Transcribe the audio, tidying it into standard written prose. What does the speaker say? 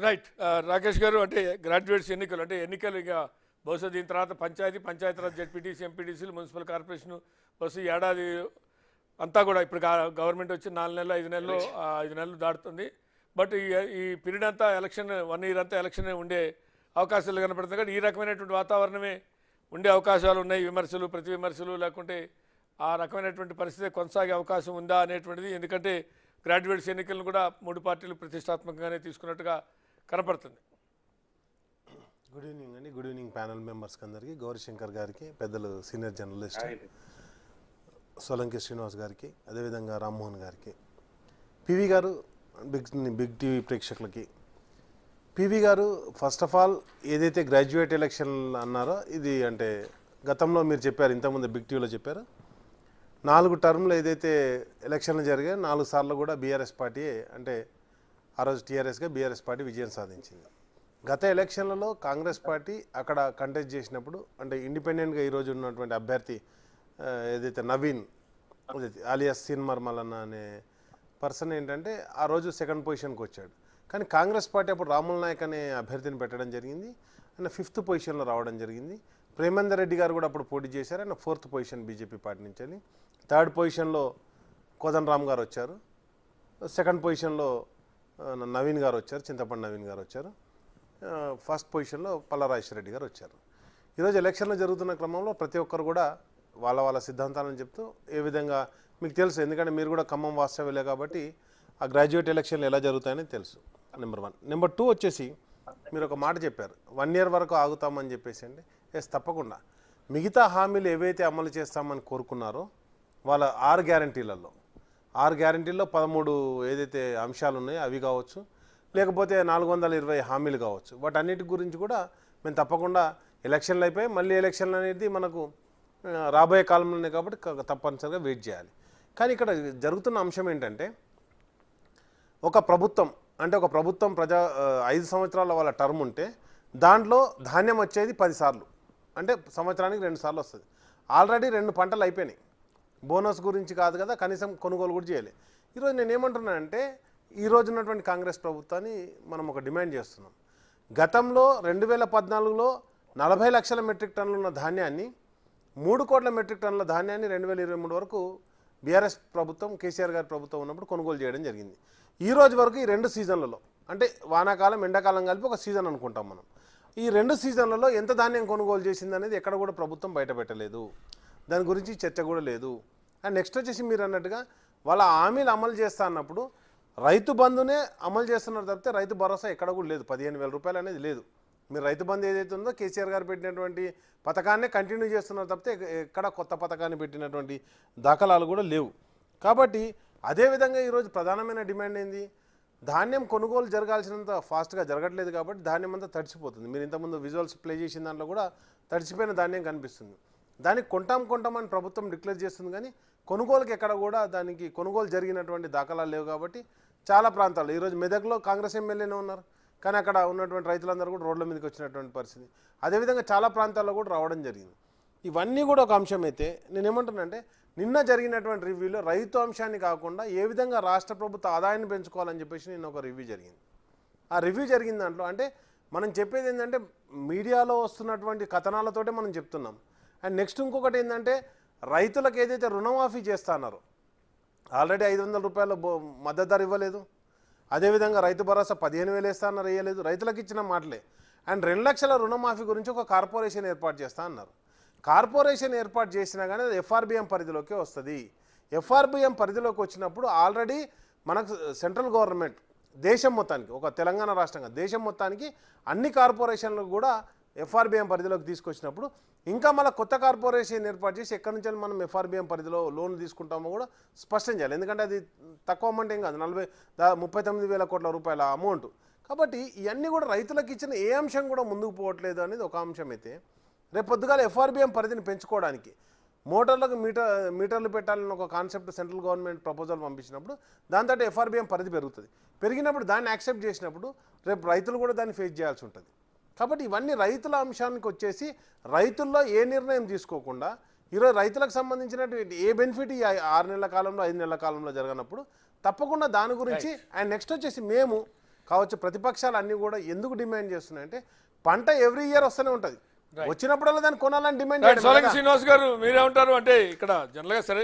Right. Rakesh గారు, అంటే graduates ఎన్నికలు అంటే ఎన్నికలు ఇక బహుశా దీని తర్వాత పంచాయతీరాజ్ జెడ్పీటీసీ ఎంపీటీసీలు మున్సిపల్ కార్పొరేషన్ బహుశా ఏడాది అంతా కూడా ఇప్పుడు గవర్నమెంట్ వచ్చి 4 నెలలు 5 నెలలు 5 నెలలు దాటుతుంది. బట్ ఈ పీరియడ్ అంతా ఎలక్షన్ 1 ఇయర్ అంతా ఎలక్షన్ ఉండే అవకాశాలు కనపడుతుంది. కానీ ఈ రకమైనటువంటి వాతావరణమే ఉండే అవకాశాలు ఉన్నాయి. విమర్శలు ప్రతి విమర్శలు లేకుంటే ఆ రకమైనటువంటి పరిస్థితి కొనసాగే అవకాశం ఉందా అనేటువంటిది. ఎందుకంటే గ్రాడ్యుయేట్స్ ఎన్నికలను కూడా 3 పార్టీలు ప్రతిష్టాత్మకంగానే తీసుకున్నట్టుగా కనపడుతుంది. గుడ్ ఈవినింగ్ అండి. గుడ్ ఈవినింగ్ ప్యానల్ మెంబర్స్కి అందరికీ, గౌరీశంకర్ గారికి, పెద్దలు సీనియర్ జర్నలిస్ట్ సోలంకి శ్రీనివాస్ గారికి, అదేవిధంగా రామ్మోహన్ గారికి, పివి గారు, బిగ్ టీవీ ప్రేక్షకులకి. పివి గారు, ఫస్ట్ ఆఫ్ ఆల్ ఏదైతే గ్రాడ్యుయేట్ ఎలక్షన్ అన్నారో ఇది అంటే గతంలో మీరు చెప్పారు, ఇంతకుముందు బిగ్ టీవీలో చెప్పారు, 4 టర్మ్లు ఏదైతే ఎలక్షన్లు జరిగాయో 4 సార్లు కూడా బీఆర్ఎస్ పార్టీ అంటే ఆ రోజు టీఆర్ఎస్గా బీఆర్ఎస్ పార్టీ విజయం సాధించింది. గత ఎలక్షన్లలో కాంగ్రెస్ పార్టీ అక్కడ కంటెస్ట్ చేసినప్పుడు అంటే ఇండిపెండెంట్గా ఈరోజు ఉన్నటువంటి అభ్యర్థి ఏదైతే నవీన్ ఆలియాస్ సిన్మర్ మల్లన్న అనే పర్సన్ ఏంటంటే ఆ రోజు 2nd పొజిషన్కి వచ్చాడు. కానీ కాంగ్రెస్ పార్టీ అప్పుడు రాముల్ నాయక్ అనే అభ్యర్థిని పెట్టడం జరిగింది. ఆయన 5th పొజిషన్లో రావడం జరిగింది. ప్రేమేందర్ రెడ్డి గారు కూడా అప్పుడు పోటీ చేశారు. ఆయన 4th పొజిషన్ బీజేపీ పార్టీ నుంచి వెళ్ళి. 3rd పొజిషన్లో కోదండరామ్ గారు వచ్చారు. 2nd పొజిషన్లో నవీన్ గారు వచ్చారు, చింతపండు నవీన్ గారు వచ్చారు. 1st పొజిషన్లో పల్లరాజేశ్వర రెడ్డి గారు వచ్చారు. ఈరోజు ఎలక్షన్లు జరుగుతున్న క్రమంలో ప్రతి ఒక్కరు కూడా వాళ్ళ సిద్ధాంతాలను చెప్తూ ఏ విధంగా మీకు తెలుసు, ఎందుకంటే మీరు కూడా ఖమ్మం వాస్తవ్యులే కాబట్టి ఆ గ్రాడ్యుయేట్ ఎలక్షన్లు ఎలా జరుగుతాయని తెలుసు. నెంబర్ 1. నెంబర్ 2 వచ్చేసి మీరు ఒక మాట చెప్పారు, 1 ఇయర్ వరకు ఆగుతామని చెప్పేసి. అండి ఎస్, తప్పకుండా మిగతా హామీలు ఏవైతే అమలు చేస్తామని కోరుకున్నారో వాళ్ళ 6 గ్యారంటీలలో 13 ఏదైతే అంశాలు ఉన్నాయో అవి కావచ్చు, లేకపోతే 420 హామీలు కావచ్చు, వాటన్నిటి గురించి కూడా మేము తప్పకుండా ఎలక్షన్లు అయిపోయి మళ్ళీ ఎలక్షన్లు అనేది మనకు రాబోయే కాలంలోనే కాబట్టి తప్పనిసరిగా వెయిట్ చేయాలి. కానీ ఇక్కడ జరుగుతున్న అంశం ఏంటంటే ఒక ప్రభుత్వం 5 సంవత్సరాల వాళ్ళ టర్మ్ ఉంటే దాంట్లో ధాన్యం వచ్చేది 10 సార్లు, అంటే సంవత్సరానికి 2 సార్లు వస్తుంది. ఆల్రెడీ 2 పంటలు అయిపోయినాయి. బోనస్ గురించి కాదు కదా, కనీసం కొనుగోలు కూడా చేయాలి. ఈరోజు నేను ఏమంటున్నానంటే ఈరోజు ఉన్నటువంటి కాంగ్రెస్ ప్రభుత్వాన్ని మనం ఒక డిమాండ్ చేస్తున్నాం. గతంలో 2014లో 40 లక్షల మెట్రిక్ టన్నులు ఉన్న ధాన్యాన్ని 3 కోట్ల మెట్రిక్ టన్నుల ధాన్యాన్ని 2023 వరకు బీఆర్ఎస్ ప్రభుత్వం, కేసీఆర్ గారి ప్రభుత్వం ఉన్నప్పుడు కొనుగోలు చేయడం జరిగింది. ఈ రోజు వరకు ఈ 2 సీజన్లలో అంటే వానాకాలం ఎండాకాలం కలిపి ఒక సీజన్ అనుకుంటాం మనం. ఈ 2 సీజన్లలో ఎంత ధాన్యం కొనుగోలు చేసింది అనేది ఎక్కడ కూడా ప్రభుత్వం బయటపెట్టలేదు. దాని గురించి చర్చ కూడా లేదు. అండ్ నెక్స్ట్ వచ్చేసి మీరు అన్నట్టుగా వాళ్ళ హామీలు అమలు చేస్తా అన్నప్పుడు రైతు బంధునే అమలు చేస్తున్నారు తప్పితే రైతు భరోసా ఎక్కడ కూడా లేదు. 15,000 రూపాయలు అనేది లేదు. మీరు రైతు బంధు ఏదైతే ఉందో కేసీఆర్ గారు పెట్టినటువంటి పథకాన్నే కంటిన్యూ చేస్తున్నారు తప్పితే ఎక్కడ కొత్త పథకాన్ని పెట్టినటువంటి దాఖలాలు కూడా లేవు. కాబట్టి అదేవిధంగా ఈరోజు ప్రధానమైన డిమాండ్ ఏంది, ధాన్యం కొనుగోలు జరగాల్సినంత ఫాస్ట్గా జరగట్లేదు కాబట్టి ధాన్యం అంతా తడిచిపోతుంది. మీరు ఇంతకుముందు విజువల్స్ ప్లే చేసిన దాంట్లో కూడా తడిచిపోయిన ధాన్యం కనిపిస్తుంది. దానికి కొంటామని ప్రభుత్వం డిక్లేర్ చేస్తుంది, కానీ కొనుగోలుకి ఎక్కడ కూడా దానికి కొనుగోలు జరిగినటువంటి దాఖలాలు లేవు. కాబట్టి చాలా ప్రాంతాల్లో ఈరోజు మెదక్లో కాంగ్రెస్ ఎమ్మెల్యేనే ఉన్నారు, కానీ అక్కడ ఉన్నటువంటి రైతులందరూ కూడా రోడ్ల మీదకి వచ్చినటువంటి పరిస్థితి. అదేవిధంగా చాలా ప్రాంతాల్లో కూడా రావడం జరిగింది. ఇవన్నీ కూడా ఒక అంశం అయితే నేనేమంటున్నానంటే నిన్న జరిగినటువంటి రివ్యూలో రైతు అంశాన్ని కాకుండా ఏ విధంగా రాష్ట్ర ప్రభుత్వ ఆదాయాన్ని పెంచుకోవాలని చెప్పేసి నిన్న ఒక రివ్యూ జరిగింది. ఆ రివ్యూ జరిగిన దాంట్లో అంటే మనం చెప్పేది ఏంటంటే మీడియాలో వస్తున్నటువంటి కథనాలతోటే మనం చెప్తున్నాం. అండ్ నెక్స్ట్ ఇంకొకటి ఏంటంటే రైతులకు ఏదైతే రుణమాఫీ చేస్తా అన్నారో ఆల్రెడీ 500 రూపాయల మద్దతు ధర ఇవ్వలేదు. అదేవిధంగా రైతు భరోసా 15,000 వేస్తా అన్నారు, వేయలేదు. రైతులకు ఇచ్చిన మాటలే. అండ్ 2 లక్షల రుణమాఫీ గురించి ఒక కార్పొరేషన్ ఏర్పాటు చేస్తా అన్నారు. కార్పొరేషన్ ఏర్పాటు చేసినా కానీ అది ఎఫ్ఆర్బిఎం పరిధిలోకే వస్తుంది. ఎఫ్ఆర్బిఎం పరిధిలోకి వచ్చినప్పుడు ఆల్రెడీ మనకు సెంట్రల్ గవర్నమెంట్ దేశం మొత్తానికి, ఒక తెలంగాణ రాష్ట్రంగా దేశం మొత్తానికి అన్ని కార్పొరేషన్లకు కూడా ఎఫ్ఆర్బిఎం పరిధిలోకి తీసుకొచ్చినప్పుడు ఇంకా మళ్ళీ కొత్త కార్పొరేషన్ ఏర్పాటు చేసి ఎక్కడి నుంచి మనం ఎఫ్ఆర్బిఎం పరిధిలో లోన్ తీసుకుంటామో కూడా స్పష్టం చేయాలి. ఎందుకంటే అది తక్కువ అమౌంట్ ఏం కాదు, 39,000 కోట్ల రూపాయల అమౌంట్. కాబట్టి ఇవన్నీ కూడా రైతులకు ఇచ్చిన ఏ అంశం కూడా ముందుకు పోవట్లేదు అనేది ఒక అంశం అయితే, రేపు పొద్దుగాల ఎఫ్ఆర్బిఎం పరిధిని పెంచుకోవడానికి మోటార్లకు మీటర్లు పెట్టాలని ఒక కాన్సెప్ట్ సెంట్రల్ గవర్నమెంట్ ప్రపోజల్ పంపించినప్పుడు దాంతో ఎఫ్ఆర్బిఎం పరిధి పెరుగుతుంది. పెరిగినప్పుడు దాన్ని యాక్సెప్ట్ చేసినప్పుడు రేపు రైతులు కూడా దాన్ని ఫేస్ చేయాల్సి ఉంటుంది. కాబట్టి ఇవన్నీ రైతుల అంశానికి వచ్చేసి రైతుల్లో ఏ నిర్ణయం తీసుకోకుండా ఈరోజు రైతులకు సంబంధించినటువంటి ఏ బెనిఫిట్ ఈ 6 నెలల కాలంలో 5 నెలల కాలంలో జరగనప్పుడు తప్పకుండా దాని గురించి. అండ్ నెక్స్ట్ వచ్చేసి మేము కావచ్చు ప్రతిపక్షాలు అన్నీ కూడా ఎందుకు డిమాండ్ చేస్తున్నాయంటే పంట ఎవ్రీ ఇయర్ వస్తూనే ఉంటుంది, వచ్చినప్పుడల్లా దాన్ని కొనాలని డిమాండ్ సోలంకి శ్రీనివాస్ గారు మీరేమంటారు? అంటే ఇక్కడ జనరల్గా సరే